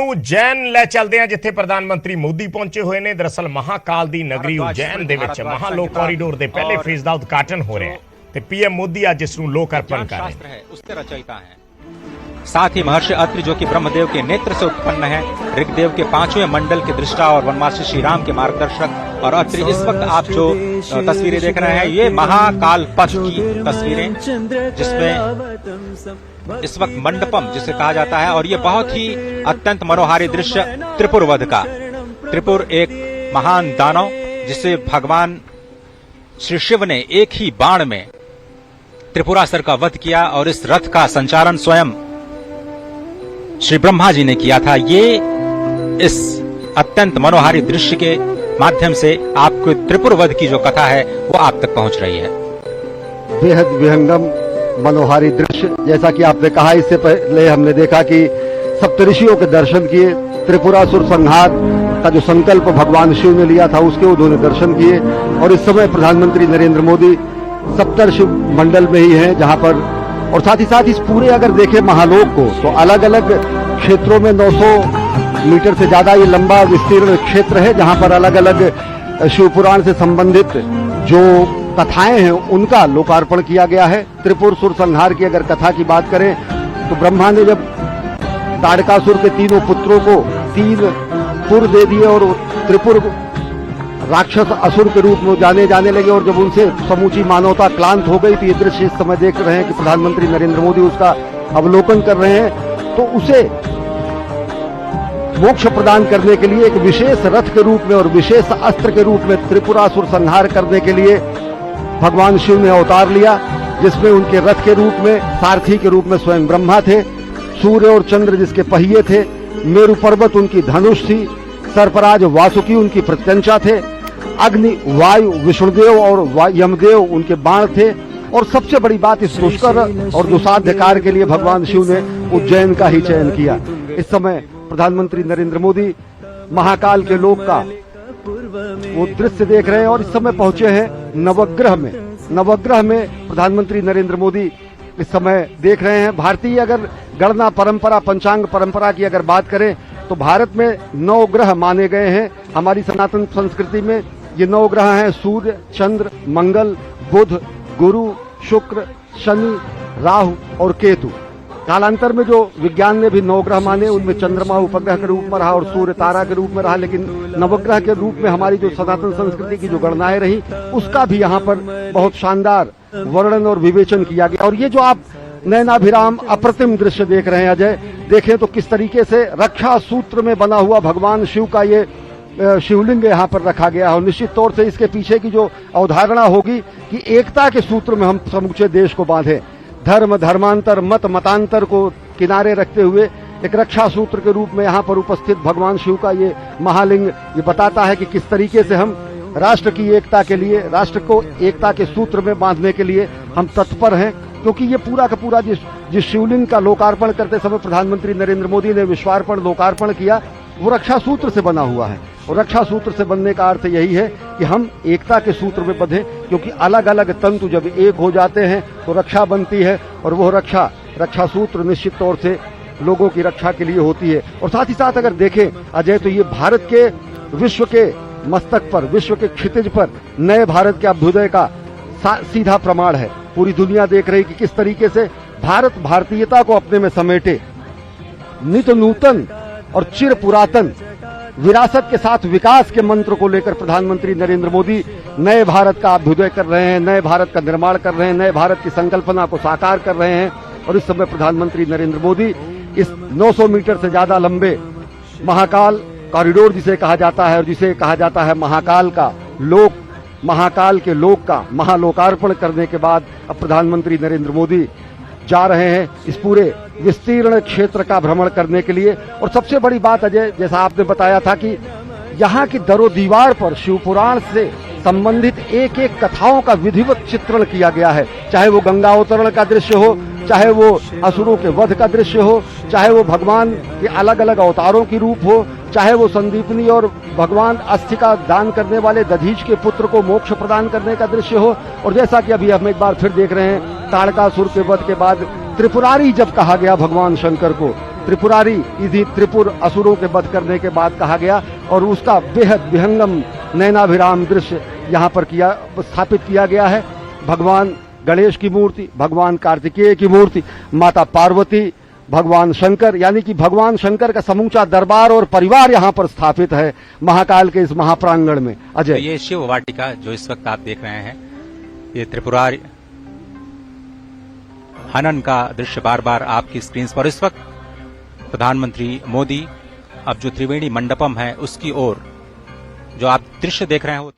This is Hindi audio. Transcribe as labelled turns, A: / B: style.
A: ਉਜੈਨ ਲੈ ਚੱਲਦੇ ਆ ਜਿੱਥੇ ਪ੍ਰਧਾਨ ਮੰਤਰੀ ਮੋਦੀ ਪਹੁੰਚੇ ਹੋਏ ਨੇ। ਦਰਅਸਲ ਮਹਾਕਾਲ ਦੀ ਨਗਰੀ ਉਜੈਨ ਦੇ ਵਿੱਚ ਮਹਾਲੋਕ ਕੌਰੀਡੋਰ ਦੇ ਪਹਿਲੇ ਫੇਜ਼ ਦਾ ਉਦਘਾਟਨ ਹੋ ਰਿਹਾ ਹੈ ਤੇ पीएम मोदी आज इस लोक अर्पण कर रहे हैं।
B: उसके रचयिता हैं। साथ ही महर्षि अत्रि जो कि ब्रह्मदेव के नेत्र से उत्पन्न है, ऋग्वेद के 5वें मंडल के दृष्टा और वनवासी श्री राम के मार्गदर्शक। और अत्रि इस वक्त आप जो तस्वीरें देख रहे हैं ये महाकाल पथ की तस्वीरें, जिसमें इस वक्त मंडपम जिसे कहा जाता है। और ये बहुत ही अत्यंत मनोहारी दृश्य त्रिपुर वध का। त्रिपुर एक महान दानव जिसे भगवान श्री शिव ने एक ही बाण में त्रिपुरासुर का वध किया और इस रथ का संचालन स्वयं श्री ब्रह्मा जी ने किया था। ये इस अत्यंत मनोहारी दृश्य के माध्यम से आपको त्रिपुर वध की जो कथा है वो आप तक पहुंच रही है।
C: बेहद विहंगम मनोहारी दृश्य, जैसा कि आपने कहा, इससे पहले हमने देखा कि सप्तऋषियों के दर्शन किए, त्रिपुरासुर संहार का जो संकल्प भगवान शिव ने लिया था उसके उन्होंने दर्शन किए। और इस समय प्रधानमंत्री नरेंद्र मोदी सप्तर्षि मंडल में ही हैं, जहां पर और साथ ही साथ इस पूरे अगर देखें महालोक को तो अलग अलग क्षेत्रों में 900 मीटर से ज्यादा ये लंबा विस्तीर्ण क्षेत्र है, जहां पर अलग अलग शिव पुराण से संबंधित जो कथाएं हैं उनका लोकार्पण किया गया है। त्रिपुरासुर संहार की अगर कथा की बात करें तो ब्रह्मा ने जब ताड़कासुर के तीनों पुत्रों को 3 पुर दे दिए और त्रिपुर राक्षस असुर के रूप में जाने लगे, और जब उनसे समूची मानवता क्लांत हो गई तो ये दृश्य इस समय देख रहे हैं कि प्रधानमंत्री नरेंद्र मोदी उसका अवलोकन कर रहे हैं। तो उसे मोक्ष प्रदान करने के लिए एक विशेष रथ के रूप में और विशेष अस्त्र के रूप में त्रिपुरासुर संहार करने के लिए भगवान शिव ने अवतार लिया, जिसमें उनके रथ के रूप में सारथी के रूप में स्वयं ब्रह्मा थे, सूर्य और चंद्र जिसके पहिए थे, मेरु पर्वत उनकी धनुष थी, सर्पराज वासुकी उनकी प्रत्यंचा थे, अग्नि वायु विष्णुदेव और यमदेव उनके बाण थे। और सबसे बड़ी बात, इस दुष्कर और दुसाध्य कार्य के लिए भगवान शिव ने उज्जैन का ही चयन किया। इस समय प्रधानमंत्री नरेंद्र मोदी महाकाल के लोक का वो दृश्य देख रहे हैं और इस समय पहुंचे हैं नवग्रह में। नवग्रह में प्रधानमंत्री नरेंद्र मोदी इस समय देख रहे हैं। भारतीय अगर गणना परंपरा, पंचांग परंपरा की अगर बात करें तो भारत में 9 ग्रह माने गए हैं। हमारी सनातन संस्कृति में ये 9 ग्रह हैं: सूर्य, चंद्र, मंगल, बुध, गुरु, शुक्र, शनि, राहु और केतु। कालांतर में जो विज्ञान ने भी 9 ग्रह माने, उनमें चंद्रमा उपग्रह के रूप में रहा और सूर्य तारा के रूप में रहा, लेकिन नवग्रह के रूप में हमारी जो सनातन संस्कृति की जो गणनाएं रही उसका भी यहाँ पर बहुत शानदार वर्णन और विवेचन किया गया। और ये जो आप नयनाभिराम अप्रतिम दृश्य देख रहे हैं अजय, देखें तो किस तरीके से रक्षा सूत्र में बना हुआ भगवान शिव का ये शिवलिंग यहाँ पर रखा गया है। और निश्चित तौर से इसके पीछे की जो अवधारणा होगी कि एकता के सूत्र में हम समूचे देश को बांधे, धर्म धर्मांतर मत मतांतर को किनारे रखते हुए एक रक्षा सूत्र के रूप में यहाँ पर उपस्थित भगवान शिव का ये महालिंग ये बताता है कि किस तरीके से हम राष्ट्र की एकता के लिए, राष्ट्र को एकता के सूत्र में बांधने के लिए हम तत्पर हैं। क्योंकि ये पूरा का पूरा जिस शिवलिंग का लोकार्पण करते समय प्रधानमंत्री नरेंद्र मोदी ने विश्वार्पण लोकार्पण किया, वो रक्षा सूत्र से बना हुआ है। और रक्षा सूत्र से बनने का अर्थ यही है कि हम एकता के सूत्र में बंधे, क्योंकि अलग अलग तंतु जब एक हो जाते हैं तो रक्षा बनती है। और वो रक्षा सूत्र निश्चित तौर से लोगों की रक्षा के लिए होती है। और साथ ही साथ अगर देखें अजय तो ये भारत के विश्व के मस्तक पर, विश्व के क्षितिज पर नए भारत के अभ्युदय का सीधा प्रमाण है। पूरी दुनिया देख रही कि किस तरीके से भारत भारतीयता को अपने में समेटे, नित नूतन और चिर पुरातन विरासत के साथ विकास के मंत्र को लेकर प्रधानमंत्री नरेंद्र मोदी नए भारत का अभ्युदय कर रहे हैं, नए भारत का निर्माण कर रहे हैं, नए भारत की संकल्पना को साकार कर रहे हैं। और इस समय प्रधानमंत्री नरेंद्र मोदी इस 900 मीटर से ज्यादा लंबे महाकाल कॉरिडोर जिसे कहा जाता है और जिसे कहा जाता है महाकाल का लोक, महाकाल के लोक का महालोकार्पण करने के बाद अब प्रधानमंत्री नरेंद्र मोदी जा रहे हैं इस पूरे विस्तीर्ण क्षेत्र का भ्रमण करने के लिए। और सबसे बड़ी बात अजय, जैसा आपने बताया था कि यहाँ की दरो दीवार पर शिवपुराण से संबंधित एक एक कथाओं का विधिवत चित्रण किया गया है। चाहे वो गंगा अवतरण का दृश्य हो, चाहे वो असुरों के वध का दृश्य हो, चाहे वो भगवान के अलग अलग अवतारों की रूप हो, चाहे वो संदीपनी और भगवान अस्थि का दान करने वाले दधीच के पुत्र को मोक्ष प्रदान करने का दृश्य हो। और जैसा कि अभी हम एक बार फिर देख रहे हैं, ताड़कासुर के वध के बाद त्रिपुरारी जब कहा गया भगवान शंकर को, त्रिपुरारी इसी त्रिपुर असुरों के वध करने के बाद कहा गया और उसका बेहद विहंगम नयनाभिराम दृश्य यहाँ पर स्थापित किया गया है। भगवान गणेश की मूर्ति, भगवान कार्तिकेय की मूर्ति, माता पार्वती, भगवान शंकर, यानी कि भगवान शंकर का समूचा दरबार और परिवार यहाँ पर स्थापित है महाकाल के इस महाप्रांगण में। अजय,
B: तो ये शिव वाटिका जो इस वक्त आप देख रहे हैं, ये त्रिपुरारी हनन का दृश्य बार बार आपकी स्क्रीन पर। इस वक्त प्रधानमंत्री मोदी अब जो त्रिवेणी मंडपम है उसकी ओर जो आप दृश्य देख रहे हैं वो